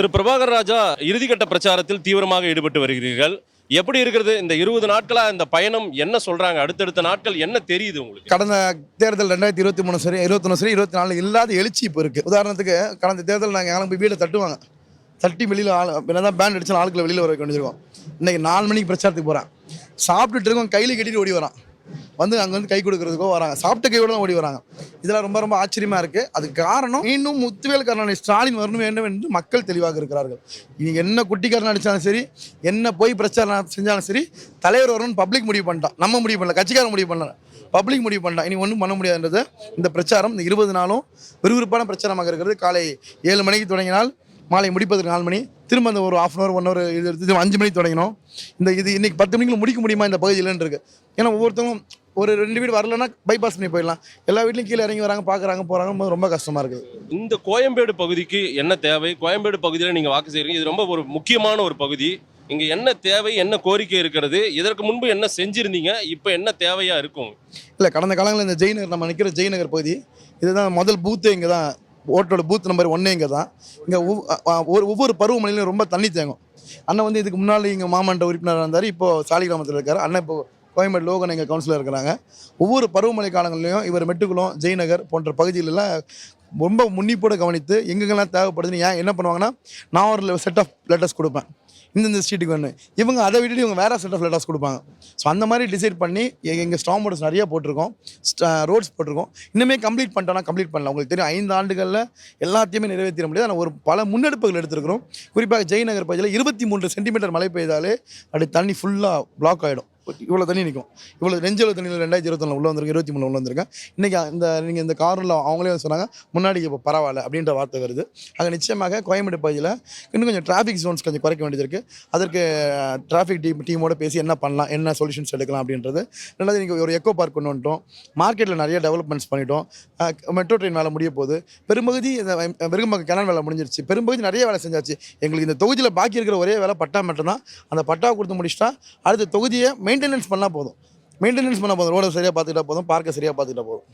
திரு பிரபாகர் ராஜா இறுதிக்கட்ட பிரச்சாரத்தில் தீவிரமாக ஈடுபட்டு வருகிறீர்கள். எப்படி இருக்கிறது இந்த 20 நாட்களா இந்த பயணம்? என்ன சொல்றாங்க? அடுத்தடுத்த நாட்கள் என்ன தெரியுது உங்களுக்கு? கடந்த தேர்தல் 2023 சரி 21 சரி 24 இல்லாத எழுச்சி இப்போ இருக்குது. உதாரணத்துக்கு கடந்த தேர்தல் நாங்கள் எல்லாம் போய் வீட்டை தட்டுவாங்க, தட்டி வெளியில் என்னதான் பேண்ட் அடிச்சாலும் ஆட்களை வெளியில் வர வேண்டியிருக்கோம். இன்றைக்கி 4 மணிக்கு பிரச்சாரத்துக்கு போகிறேன், சாப்பிட்டுட்டு இருக்கோம், கையில் கட்டிட்டு ஓடி வரான், வந்து அங்கே வந்து கை கொடுக்குறதுக்கோ வராங்க, சாப்பிட்ட கையோட தான் ஓடி வராங்க. இதெல்லாம் ரொம்ப ரொம்ப ஆச்சரியமாக இருக்குது. அதுக்கு காரணம் மீண்டும் முத்துவேல் கருணாநிதி ஸ்டாலின் வரணும் வேண்டும் என்று மக்கள் தெளிவாக இருக்கிறார்கள். நீங்கள் என்ன குட்டிக்காரன் அடித்தாலும் சரி, என்ன போய் பிரச்சாரம் செஞ்சாலும் சரி, தலைவர் வரணும்னு பப்ளிக் முடிவு பண்ணிட்டான். நம்ம முடிவு பண்ணல, கட்சிக்காரன் முடிவு பண்ணல, பப்ளிக் முடிவு பண்ணலாம். இனி ஒன்றும் பண்ண முடியாதுன்றது இந்த பிரச்சாரம் இந்த 20 நாளும் விறுவிறுப்பான பிரச்சாரமாக இருக்கிறது. காலை 7 மணிக்கு தொடங்கினால் மாலை முடிப்பதற்கு 4 மணி, திரும்ப அந்த ஒரு 1/2 hour 1 hour இது எடுத்து 5 மணிக்கு தொடங்கினோம். இது இன்னைக்கு 10 மணிக்குள்ள முடிக்க முடியுமா இந்த பகுதியிலன்னு இருக்கு. ஏன்னா ஒவ்வொருத்தவங்களும் ஒரு 2 வீடு வரலன்னா பைபாஸ் பண்ணி போயிடலாம். எல்லா வீட்லையும் கீழே இறங்கி வராங்க, பார்க்குறாங்க, போகிறாங்க, ரொம்ப கஷ்டமாக இருக்குது. இந்த கோயம்பேடு பகுதிக்கு என்ன தேவை? கோயம்பேடு பகுதியில் நீங்கள் வாக்கு செய்கிறீங்க, இது ரொம்ப ஒரு முக்கியமான ஒரு பகுதி. இங்கே என்ன தேவை, என்ன கோரிக்கை இருக்கிறது? இதற்கு முன்பு என்ன செஞ்சுருந்தீங்க, இப்போ என்ன தேவையாக இருக்கும்? இல்லை, கடந்த காலங்களில் இந்த ஜெயநகர், நம்ம நிற்கிற ஜெயநகர் பகுதி, இதுதான் முதல் பூத்து. இங்கே தான் ஓட்டோட பூத் நம்பர் 1 இங்கே தான். இங்கே ஒவ்வொரு பருவமழையிலும் ரொம்ப தண்ணி தேங்கும். அண்ணன் வந்து இதுக்கு முன்னாடி இங்கே மாமன்ற உறுப்பினராக இருந்தார், இப்போது சாலிகிராமத்தில் இருக்கார். அண்ணன் இப்போ கோயம்பேடு லோகன் எங்கள் கவுன்சிலர் இருக்கிறாங்க. ஒவ்வொரு பருவமழை காலங்கள்லையும் இவர் மெட்டுக்குளம், ஜெயநகர் போன்ற பகுதிகளெல்லாம் ரொம்ப முன்னிப்போடு கவனித்து எங்கெங்கெல்லாம் தேவைப்படுதுன்னு ஏன் என்ன பண்ணுவாங்கன்னா, நான் ஒரு செட் ஆஃப் லெட்டர்ஸ் கொடுப்பேன், இந்த ஸ்ட்ரீட்டுக்கு வேணும், இவங்க அதை விட்டுட்டு இவங்க வேறு செட் ஆஃப் லெட்டர்ஸ் கொடுப்பாங்க. ஸோ அந்த மாதிரி டிசைட் பண்ணி எங்கள் ஸ்டாம் போர்ட்ஸ் நிறையா போட்டிருக்கோம், ரோட்ஸ் போட்டிருக்கோம். இன்னுமே கம்ப்ளீட் பண்ணிட்டோம்னா கம்ப்ளீட் பண்ணலாம். உங்களுக்கு தெரியும் 5 ஆண்டுகளில் எல்லாத்தையுமே நிறைவேற்ற முடியாது. ஆனால் ஒரு பல முன்னெடுப்புகள் எடுத்துருக்கிறோம். குறிப்பாக ஜெயநகர் பகுதியில் 23 சென்டிமீட்டர் மழை பெய்தாலே அப்படி தண்ணி ஃபுல்லாக பிளாக் ஆகிடும். இவ்வளோ தண்ணி நிற்கும். இவ்வளோ நெஞ்சளவு தண்ணியில் 2021 உள்ள வந்திருக்கு, 23 உள்ள வந்திருக்கேன். இன்றைக்கி நீங்கள் இந்த காரில் அவங்களே சொன்னாங்க முன்னாடி இப்போ பரவாயில்ல அப்படின்ற வார்த்தை வருது. அங்கே நிச்சயமாக கோயம்பேடு பகுதியில் இன்னும் கொஞ்சம் டிராஃபிக் ஜோன்ஸ் கொஞ்சம் குறைக்க வேண்டியது இருக்குது. அதற்கு டிராஃபிக் டீமோட பேசி என்ன பண்ணலாம், என்ன சொல்யூஷன்ஸ் எடுக்கலாம் அப்படின்றது. ரெண்டாவது நீங்கள் ஒரு எக்கோ பார்க் கொண்டு வந்துட்டோம், மார்க்கெட்டில் நிறைய டெவலப்மெண்ட்ஸ் பண்ணிட்டோம், மெட்ரோ ட்ரெயின் வேலை முடிய போகுது, பெரும்பகுதி இந்த விரும்பக்கு கேனல் வேலை முடிஞ்சிருச்சு, பெரும்பகுதி நிறைய வேலை செஞ்சாச்சு. எங்களுக்கு இந்த தொகுதியில் பாக்கி இருக்கிற ஒரே வேலை பட்டா மட்டும் தான். அந்த பட்டா கொடுத்து முடிச்சிட்டா அடுத்த தொகுதியை மெயின்டெனன்ஸ் பண்ணால் போதும். ரோடை சரியாக பார்த்துக்கிட்டா போதும், பார்க்கை சரியாக பார்த்துக்கிட்டா போதும்.